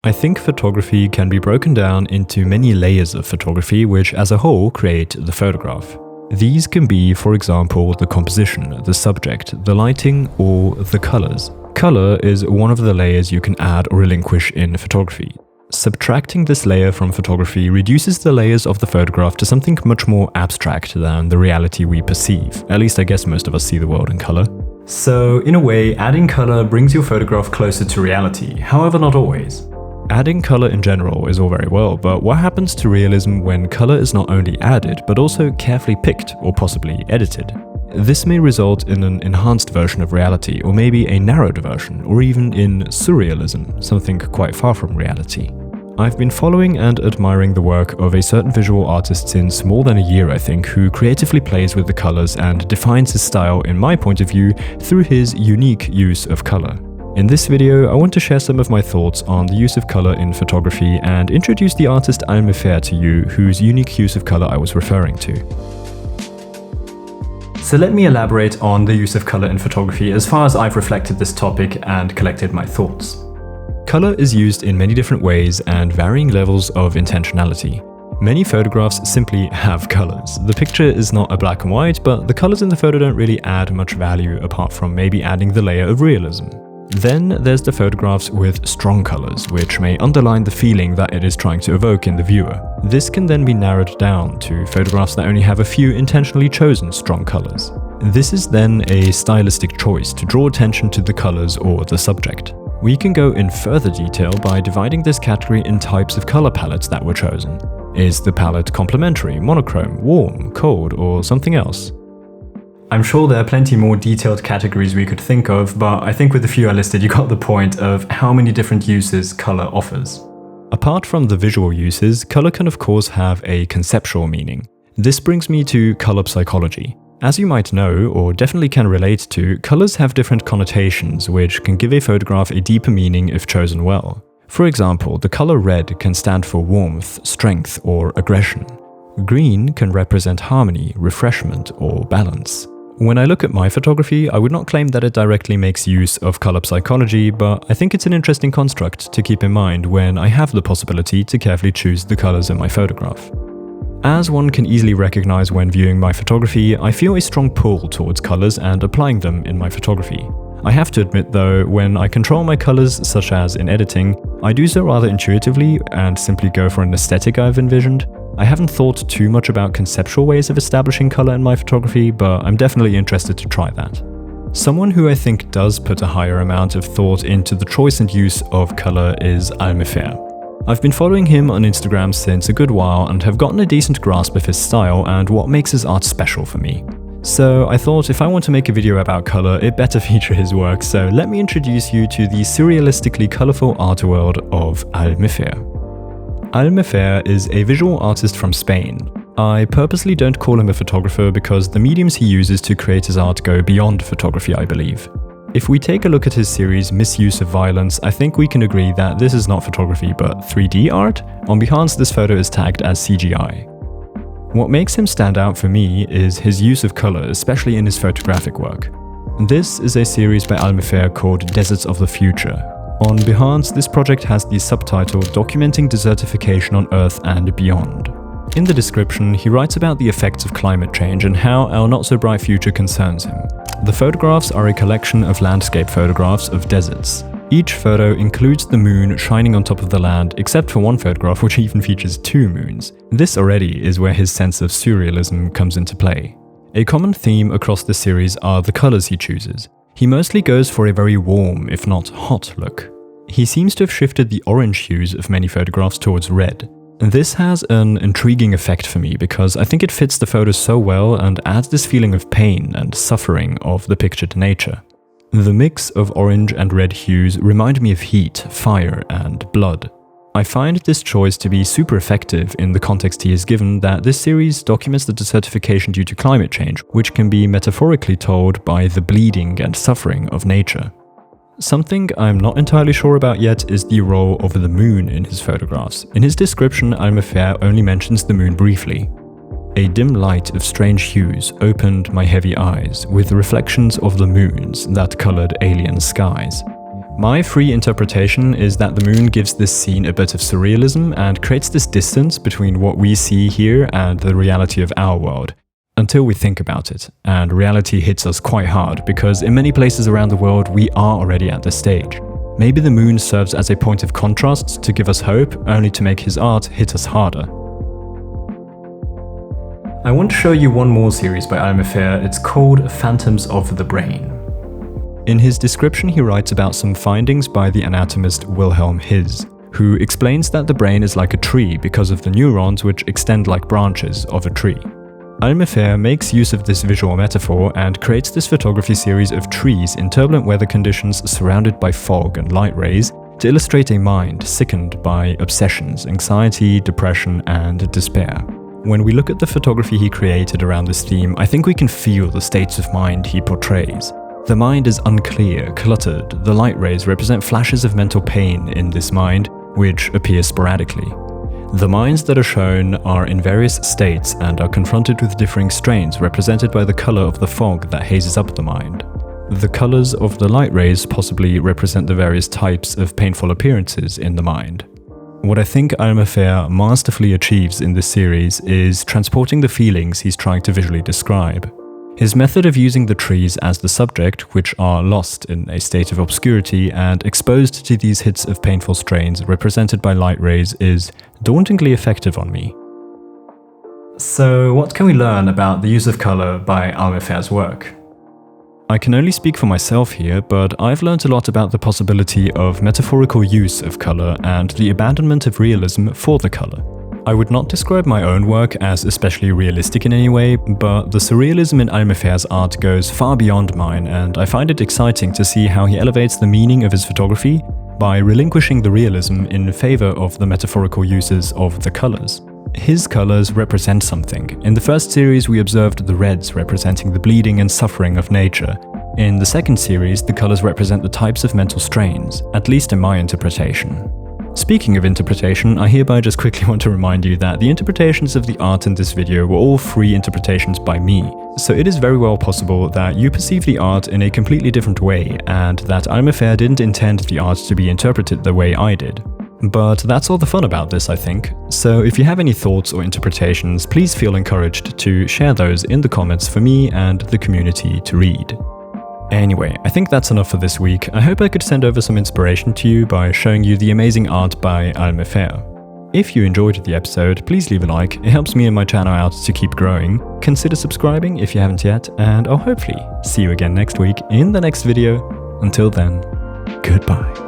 I think photography can be broken down into many layers of photography which as a whole create the photograph. These can be, for example, the composition, the subject, the lighting, or the colors. Color is one of the layers you can add or relinquish in photography. Subtracting this layer from photography reduces the layers of the photograph to something much more abstract than the reality we perceive. At least I guess most of us see the world in color. So, in a way, adding color brings your photograph closer to reality, however not always. Adding color in general is all very well, but what happens to realism when color is not only added, but also carefully picked or possibly edited? This may result in an enhanced version of reality, or maybe a narrowed version, or even in surrealism, something quite far from reality. I've been following and admiring the work of a certain visual artist since more than a year, I think, who creatively plays with the colors and defines his style, in my point of view, through his unique use of color. In this video, I want to share some of my thoughts on the use of color in photography and introduce the artist Mefer to you, whose unique use of color I was referring to. So let me elaborate on the use of color in photography as far as I've reflected this topic and collected my thoughts. Color is used in many different ways and varying levels of intentionality. Many photographs simply have colors. The picture is not a black and white, but the colors in the photo don't really add much value apart from maybe adding the layer of realism. Then there's the photographs with strong colors, which may underline the feeling that it is trying to evoke in the viewer. This can then be narrowed down to photographs that only have a few intentionally chosen strong colors. This is then a stylistic choice to draw attention to the colors or the subject. We can go in further detail by dividing this category in types of color palettes that were chosen. Is the palette complementary, monochrome, warm, cold, or something else? I'm sure there are plenty more detailed categories we could think of, but I think with the few I listed you got the point of how many different uses color offers. Apart from the visual uses, color can of course have a conceptual meaning. This brings me to color psychology. As you might know, or definitely can relate to, colors have different connotations which can give a photograph a deeper meaning if chosen well. For example, the color red can stand for warmth, strength, or aggression. Green can represent harmony, refreshment, or balance. When I look at my photography, I would not claim that it directly makes use of color psychology, but I think it's an interesting construct to keep in mind when I have the possibility to carefully choose the colors in my photograph. As one can easily recognize when viewing my photography, I feel a strong pull towards colors and applying them in my photography. I have to admit though, when I control my colors, such as in editing, I do so rather intuitively and simply go for an aesthetic I've envisioned. I haven't thought too much about conceptual ways of establishing color in my photography, but I'm definitely interested to try that. Someone who I think does put a higher amount of thought into the choice and use of color is Mefer. I've been following him on Instagram since a good while and have gotten a decent grasp of his style and what makes his art special for me. So I thought if I want to make a video about color, it better feature his work, so let me introduce you to the surrealistically colorful art world of Mefer. Mefer is a visual artist from Spain. I purposely don't call him a photographer because the mediums he uses to create his art go beyond photography, I believe. If we take a look at his series Misuse of Violence, I think we can agree that this is not photography but 3D art. On Behance, this photo is tagged as CGI. What makes him stand out for me is his use of color, especially in his photographic work. This is a series by Mefer called Deserts of the Future. On Behance, this project has the subtitle Documenting Desertification on Earth and Beyond. In the description, he writes about the effects of climate change and how our not-so-bright future concerns him. The photographs are a collection of landscape photographs of deserts. Each photo includes the moon shining on top of the land, except for one photograph which even features two moons. This already is where his sense of surrealism comes into play. A common theme across the series are the colors he chooses. He mostly goes for a very warm, if not hot, look. He seems to have shifted the orange hues of many photographs towards red. This has an intriguing effect for me because I think it fits the photos so well and adds this feeling of pain and suffering of the pictured nature. The mix of orange and red hues remind me of heat, fire, and blood. I find this choice to be super effective in the context he is given that this series documents the desertification due to climate change, which can be metaphorically told by the bleeding and suffering of nature. Something I'm not entirely sure about yet is the role of the moon in his photographs. In his description, Mefer only mentions the moon briefly. A dim light of strange hues opened my heavy eyes with reflections of the moons that colored alien skies. My free interpretation is that the moon gives this scene a bit of surrealism and creates this distance between what we see here and the reality of our world, until we think about it, and reality hits us quite hard because in many places around the world we are already at this stage. Maybe the moon serves as a point of contrast to give us hope, only to make his art hit us harder. I want to show you one more series by Mefer. It's called Phantoms of the Brain. In his description, he writes about some findings by the anatomist Wilhelm His, who explains that the brain is like a tree because of the neurons which extend like branches of a tree. Mefer makes use of this visual metaphor and creates this photography series of trees in turbulent weather conditions surrounded by fog and light rays to illustrate a mind sickened by obsessions, anxiety, depression, and despair. When we look at the photography he created around this theme, I think we can feel the states of mind he portrays. The mind is unclear, cluttered. The light rays represent flashes of mental pain in this mind, which appear sporadically. The minds that are shown are in various states and are confronted with differing strains represented by the color of the fog that hazes up the mind. The colors of the light rays possibly represent the various types of painful appearances in the mind. What I think Mefer masterfully achieves in this series is transporting the feelings he's trying to visually describe. His method of using the trees as the subject, which are lost in a state of obscurity and exposed to these hits of painful strains represented by light rays, is dauntingly effective on me. So what can we learn about the use of color by Mefer's work? I can only speak for myself here, but I've learned a lot about the possibility of metaphorical use of color and the abandonment of realism for the color. I would not describe my own work as especially realistic in any way, but the surrealism in Mefer's art goes far beyond mine, and I find it exciting to see how he elevates the meaning of his photography by relinquishing the realism in favor of the metaphorical uses of the colors. His colors represent something. In the first series, we observed the reds representing the bleeding and suffering of nature. In the second series, the colors represent the types of mental strains, at least in my interpretation. Speaking of interpretation, I hereby just quickly want to remind you that the interpretations of the art in this video were all free interpretations by me, so it is very well possible that you perceive the art in a completely different way, and that Mefer didn't intend the art to be interpreted the way I did. But that's all the fun about this, I think. So if you have any thoughts or interpretations, please feel encouraged to share those in the comments for me and the community to read. Anyway, I think that's enough for this week. I hope I could send over some inspiration to you by showing you the amazing art by Mefer. If you enjoyed the episode, please leave a like. It helps me and my channel out to keep growing. Consider subscribing if you haven't yet, and I'll hopefully see you again next week in the next video. Until then, goodbye.